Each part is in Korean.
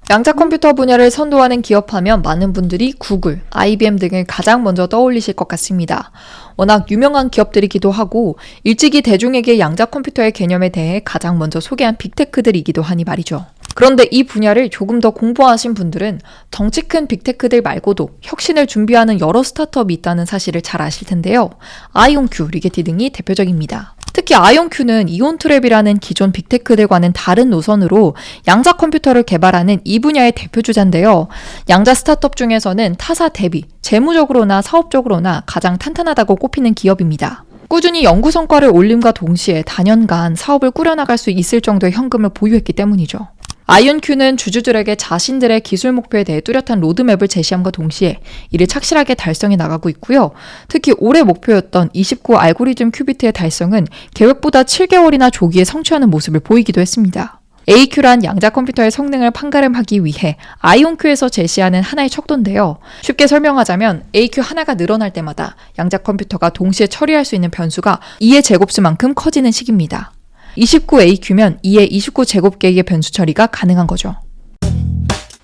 양자 컴퓨터 분야를 선도하는 기업하면 많은 분들이 구글, IBM 등을 가장 먼저 떠올리실 것 같습니다. 워낙 유명한 기업들이기도 하고 일찍이 대중에게 양자 컴퓨터의 개념에 대해 가장 먼저 소개한 빅테크들이기도 하니 말이죠. 그런데 이 분야를 조금 더 공부하신 분들은 덩치 큰 빅테크들 말고도 혁신을 준비하는 여러 스타트업이 있다는 사실을 잘 아실 텐데요. 아이온큐, 리게티 등이 대표적입니다. 특히 아이온큐는 이온트랩이라는 기존 빅테크들과는 다른 노선으로 양자 컴퓨터를 개발하는 이 분야의 대표 주자인데요. 양자 스타트업 중에서는 타사 대비 재무적으로나 사업적으로나 가장 탄탄하다고 꼽히는 기업입니다. 꾸준히 연구 성과를 올림과 동시에 단연간 사업을 꾸려나갈 수 있을 정도의 현금을 보유했기 때문이죠. 아이온큐는 주주들에게 자신들의 기술 목표에 대해 뚜렷한 로드맵을 제시함과 동시에 이를 착실하게 달성해 나가고 있고요. 특히 올해 목표였던 29 알고리즘 큐비트의 달성은 계획보다 7개월이나 조기에 성취하는 모습을 보이기도 했습니다. AQ란 양자 컴퓨터의 성능을 판가름하기 위해 아이온큐에서 제시하는 하나의 척도인데요. 쉽게 설명하자면 AQ 하나가 늘어날 때마다 양자 컴퓨터가 동시에 처리할 수 있는 변수가 2의 제곱수만큼 커지는 식입니다. 29AQ면 2의 29제곱개의 변수 처리가 가능한 거죠.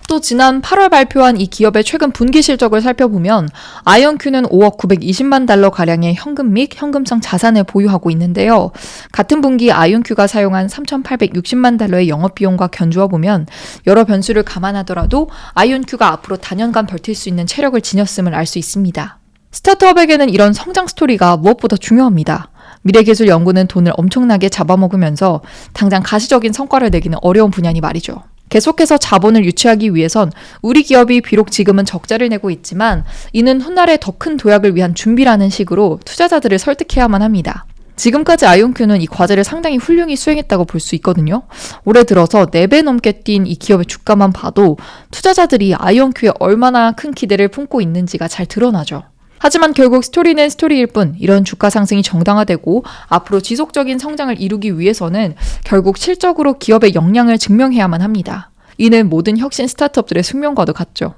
또 지난 8월 발표한 이 기업의 최근 분기 실적을 살펴보면 아이온큐는 5억 920만 달러가량의 현금 및 현금성 자산을 보유하고 있는데요. 같은 분기 아이온큐가 사용한 3,860만 달러의 영업비용과 견주어 보면 여러 변수를 감안하더라도 아이온큐가 앞으로 단연간 버틸 수 있는 체력을 지녔음을 알 수 있습니다. 스타트업에게는 이런 성장 스토리가 무엇보다 중요합니다. 미래기술 연구는 돈을 엄청나게 잡아먹으면서 당장 가시적인 성과를 내기는 어려운 분야니 말이죠. 계속해서 자본을 유치하기 위해선 우리 기업이 비록 지금은 적자를 내고 있지만 이는 훗날의 더 큰 도약을 위한 준비라는 식으로 투자자들을 설득해야만 합니다. 지금까지 아이온큐는 이 과제를 상당히 훌륭히 수행했다고 볼 수 있거든요. 올해 들어서 4배 넘게 뛴 이 기업의 주가만 봐도 투자자들이 아이온큐에 얼마나 큰 기대를 품고 있는지가 잘 드러나죠. 하지만 결국 스토리는 스토리일 뿐 이런 주가 상승이 정당화되고 앞으로 지속적인 성장을 이루기 위해서는 결국 실적으로 기업의 역량을 증명해야만 합니다. 이는 모든 혁신 스타트업들의 숙명과도 같죠.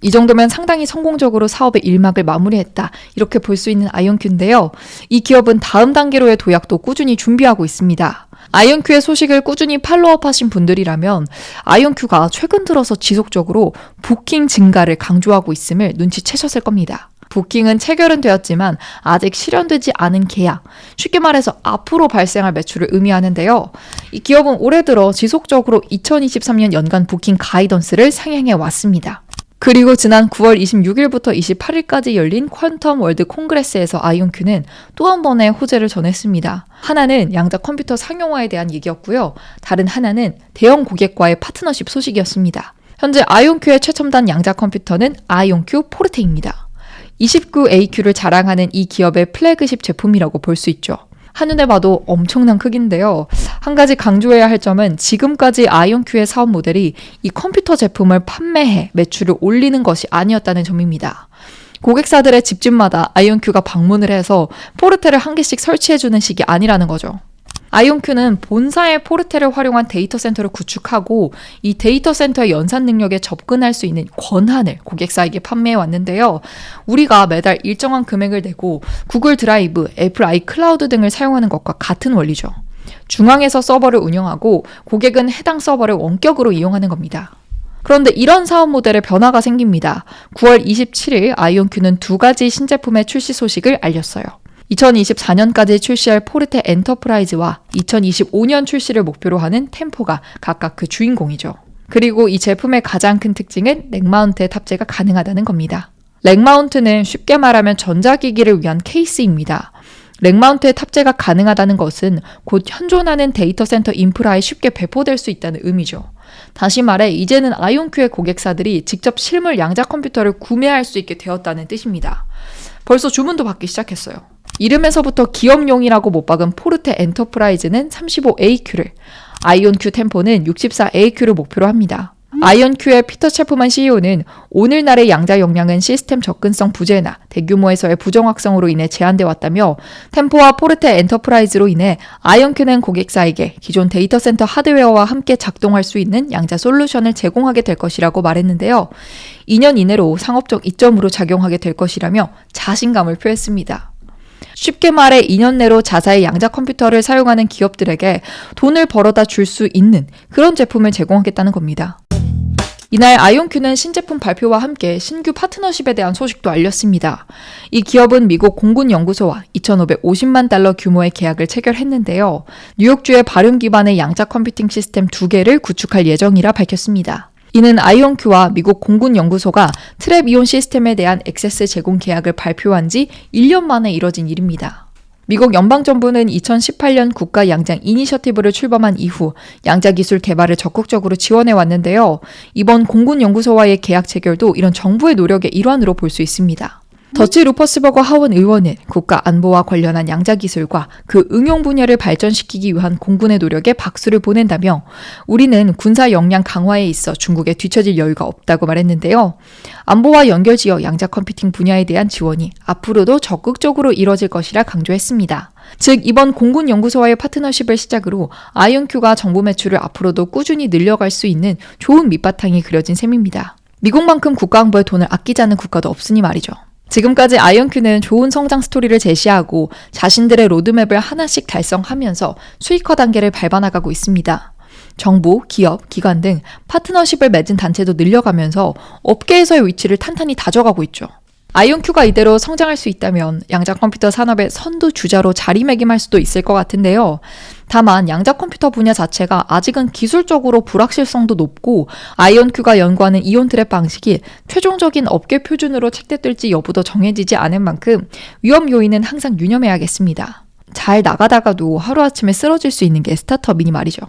이 정도면 상당히 성공적으로 사업의 일막을 마무리했다 이렇게 볼 수 있는 아이온큐인데요. 이 기업은 다음 단계로의 도약도 꾸준히 준비하고 있습니다. 아이온큐의 소식을 꾸준히 팔로우업 하신 분들이라면 아이온큐가 최근 들어서 지속적으로 부킹 증가를 강조하고 있음을 눈치채셨을 겁니다. 부킹은 체결은 되었지만 아직 실현되지 않은 계약, 쉽게 말해서 앞으로 발생할 매출을 의미하는데요. 이 기업은 올해 들어 지속적으로 2023년 연간 부킹 가이던스를 상향해 왔습니다. 그리고 지난 9월 26일부터 28일까지 열린 퀀텀 월드 콩그레스에서 아이온큐는 또 한 번의 호재를 전했습니다. 하나는 양자 컴퓨터 상용화에 대한 얘기였고요. 다른 하나는 대형 고객과의 파트너십 소식이었습니다. 현재 아이온큐의 최첨단 양자 컴퓨터는 아이온큐 포르테입니다. 29AQ를 자랑하는 이 기업의 플래그십 제품이라고 볼 수 있죠. 한눈에 봐도 엄청난 크기인데요. 한 가지 강조해야 할 점은 지금까지 아이온큐의 사업 모델이 이 컴퓨터 제품을 판매해 매출을 올리는 것이 아니었다는 점입니다. 고객사들의 집집마다 아이온큐가 방문을 해서 포르테를 한 개씩 설치해주는 식이 아니라는 거죠. 아이온큐는 본사의 포르테를 활용한 데이터 센터를 구축하고 이 데이터 센터의 연산 능력에 접근할 수 있는 권한을 고객사에게 판매해 왔는데요. 우리가 매달 일정한 금액을 내고 구글 드라이브, 애플 아이클라우드 등을 사용하는 것과 같은 원리죠. 중앙에서 서버를 운영하고 고객은 해당 서버를 원격으로 이용하는 겁니다. 그런데 이런 사업 모델의 변화가 생깁니다. 9월 27일 아이온큐는 2가지 신제품의 출시 소식을 알렸어요. 2024년까지 출시할 포르테 엔터프라이즈와 2025년 출시를 목표로 하는 템포가 각각 그 주인공이죠. 그리고 이 제품의 가장 큰 특징은 렉마운트의 탑재가 가능하다는 겁니다. 렉마운트는 쉽게 말하면 전자기기를 위한 케이스입니다. 렉마운트의 탑재가 가능하다는 것은 곧 현존하는 데이터 센터 인프라에 쉽게 배포될 수 있다는 의미죠. 다시 말해 이제는 아이온큐의 고객사들이 직접 실물 양자 컴퓨터를 구매할 수 있게 되었다는 뜻입니다. 벌써 주문도 받기 시작했어요. 이름에서부터 기업용이라고 못 박은 포르테 엔터프라이즈는 35AQ를, 아이온큐 템포는 64AQ를 목표로 합니다. 아이온큐의 피터 채프만 CEO는 오늘날의 양자 역량은 시스템 접근성 부재나 대규모에서의 부정 확성으로 인해 제한돼 왔다며 템포와 포르테 엔터프라이즈로 인해 아이온큐는 고객사에게 기존 데이터 센터 하드웨어와 함께 작동할 수 있는 양자 솔루션을 제공하게 될 것이라고 말했는데요. 2년 이내로 상업적 이점으로 작용하게 될 것이라며 자신감을 표했습니다. 쉽게 말해 2년 내로 자사의 양자 컴퓨터를 사용하는 기업들에게 돈을 벌어다 줄 수 있는 그런 제품을 제공하겠다는 겁니다. 이날 아이온큐는 신제품 발표와 함께 신규 파트너십에 대한 소식도 알렸습니다. 이 기업은 미국 공군연구소와 2,550만 달러 규모의 계약을 체결했는데요. 뉴욕주의 발음 기반의 양자 컴퓨팅 시스템 2개를 구축할 예정이라 밝혔습니다. 이는 아이온큐와 미국 공군연구소가 트랩 이온 시스템에 대한 액세스 제공 계약을 발표한 지 1년 만에 이뤄진 일입니다. 미국 연방정부는 2018년 국가 양자 이니셔티브를 출범한 이후 양자 기술 개발을 적극적으로 지원해 왔는데요. 이번 공군연구소와의 계약 체결도 이런 정부의 노력의 일환으로 볼 수 있습니다. 더치 루퍼스버거 하원 의원은 국가 안보와 관련한 양자 기술과 그 응용 분야를 발전시키기 위한 공군의 노력에 박수를 보낸다며 우리는 군사 역량 강화에 있어 중국에 뒤처질 여유가 없다고 말했는데요. 안보와 연결지어 양자 컴퓨팅 분야에 대한 지원이 앞으로도 적극적으로 이뤄질 것이라 강조했습니다. 즉 이번 공군연구소와의 파트너십을 시작으로 아이온큐가 정부 매출을 앞으로도 꾸준히 늘려갈 수 있는 좋은 밑바탕이 그려진 셈입니다. 미국만큼 국가안보에 돈을 아끼지 않는 국가도 없으니 말이죠. 지금까지 아이온큐는 좋은 성장 스토리를 제시하고 자신들의 로드맵을 하나씩 달성하면서 수익화 단계를 밟아나가고 있습니다. 정부, 기업, 기관 등 파트너십을 맺은 단체도 늘려가면서 업계에서의 위치를 탄탄히 다져가고 있죠. 아이온큐가 이대로 성장할 수 있다면 양자 컴퓨터 산업의 선두 주자로 자리매김할 수도 있을 것 같은데요. 다만 양자 컴퓨터 분야 자체가 아직은 기술적으로 불확실성도 높고 아이온큐가 연구하는 이온 트랩 방식이 최종적인 업계 표준으로 채택될지 여부도 정해지지 않은 만큼 위험 요인은 항상 유념해야겠습니다. 잘 나가다가도 하루아침에 쓰러질 수 있는 게 스타트업이니 말이죠.